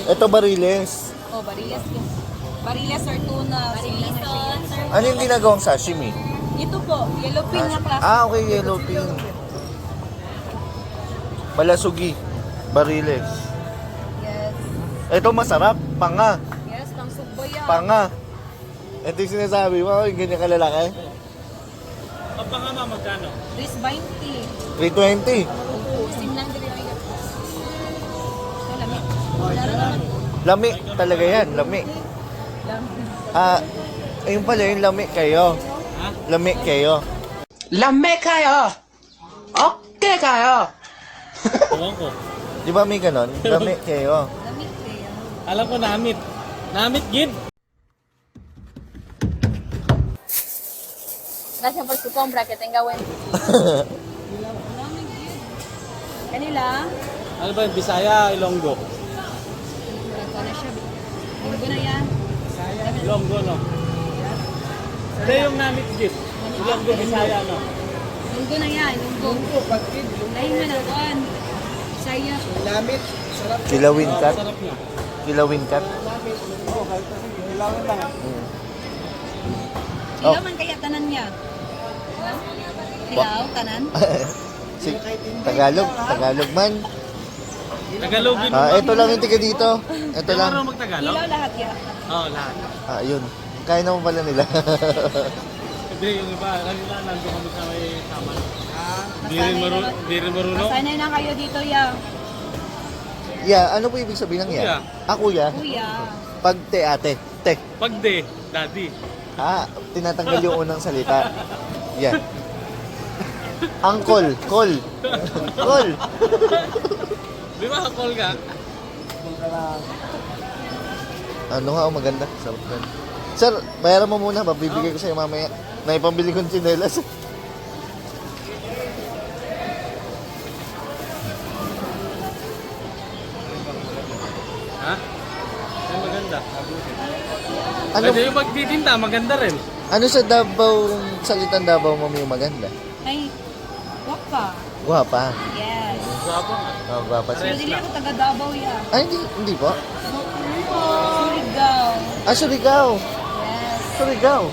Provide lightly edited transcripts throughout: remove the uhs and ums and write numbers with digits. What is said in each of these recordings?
Ito bariles. Oh, bariles yun. Bariles or tuna. Bariles sir. Ano yung ginagawang sashimi? Ito po, yellowfin na class. Ah, okay, yellowfin. Malasugi. Bariles. Yes. Ito masarap. Panga. Yes, pang sugboy yan. Panga. Ito yung sinasabi mo, yung ganyan kalalaki. Ang pangama magkano? 320. 320. Usim lang din yung igat. Lamig. Laro naman. Lami talaga yan, lami. Ah, ayun pala yung lami kayo. Ha? Lami kayo. Lame kayo! Okay kayo! Ewan ko. Di ba may ganon? Lami kayo. Lamig kaya. Alam ko namit. Namit gid. Gracias por su compra, que tenga buen. Lamig yun. Kanila, Ano ba yung Bisaya, Ilonggo? ito na siya. Linggo na yan. Ilonggo, no? Hindi yung namit gid. Ilonggo, Bisaya, no? Linggo na yan. Linggo. Lahin mo na doon. Saya. Kilawin cut. Sarap niya. Kilawin cut. Ilaw man kaya tanan niya. Ha? Ilaw, tanan. Si Tagalog, Tagalog man. Tagalogin mo. Ah, ito lang yung tiga dito. Ito Ikaw lang. marunong magtagalog? Ilaw lahat yan. Oo, lahat. Ah, yun. Kaya naman pala nila. Hindi, yung iba. Kanila, nandun kami sa may kaman. Hindi rin marunong. Masanay na kayo dito, ya. Yeah, ano po ibig sabihin ng Kuya. yan? Ah, kuya. Kuya. Pag te ate. Te. Pag de, daddy. Ah, tinatanggal yung unang salita. Yan. Uncle. Call. Call. Di ba call ka? Ano nga, maganda. Sarap yan. Sir, bayaran mo muna. Babibigay ko sa'yo mamaya. Naipambili kong tsinelas. Ha? Ay, maganda. Ano, Pwede yung magtitinda, maganda rin. ano sa Davao, salitang Davao mo yung maganda? Ay, waka. Guwapa. Yes. Guwapo nga. Oh, guwapa Pero siya. dili ako taga Davao, ya. Ay, hindi po. Surigao. Ah, Surigao. Yes. Surigao.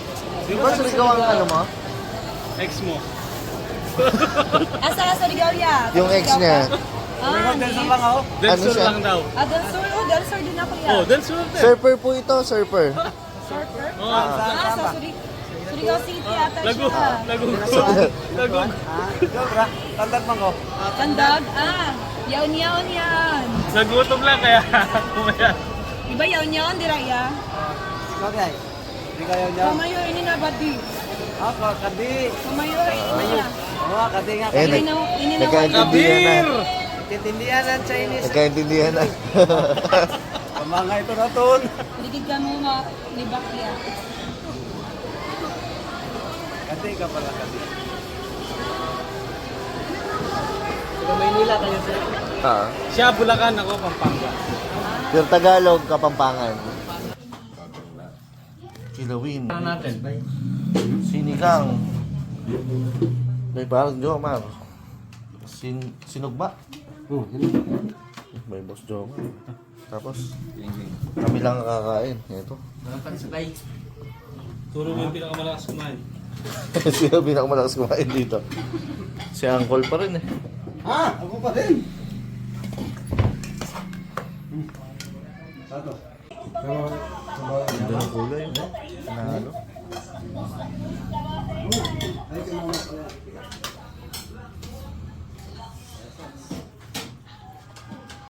Di ba Surigao ang ano mo? Ex mo. Asa ka Surigao, ya? Yung ex niya. Ah, Del Ano Sur siya? lang daw. Del Sur. Oh, Del Sur din ako, ya. Oh, Del Sur din. Surfer po ito, surfer. Surfer? Oh, Sa Surigao City ata Lagu. siya. Lagu. Tandag? Ah, yaon-yaon yan. Nagutom lang kaya. Kumaya. Iba yaon-yaon, di raya? Kamayo, ini na ba di? Kamayo, ini na. Eh, Ini na nagkaintindihan na. Kabir! Tindihan ng Chinese. Nagkaintindihan na. Mga ito na ton. Ligid ka mo libak ya. Kati ka pala kati. Taga Maynila kayo sir. Ah. Siya, Bulacan, ako, Pampanga. Pure Tagalog, Kapampangan. Kilawin. Ano natin? Sinigang. May parang Jomar. Sinugba. May boss Jomar. Tapos, kami lang kakain. Ito. Turo mo yung pinakamalakas kumain. Sino pinakamalakas kumain dito? Si Uncle pa rin eh. Ako pa rin. Sato. Ganda ng kulay. Na ano?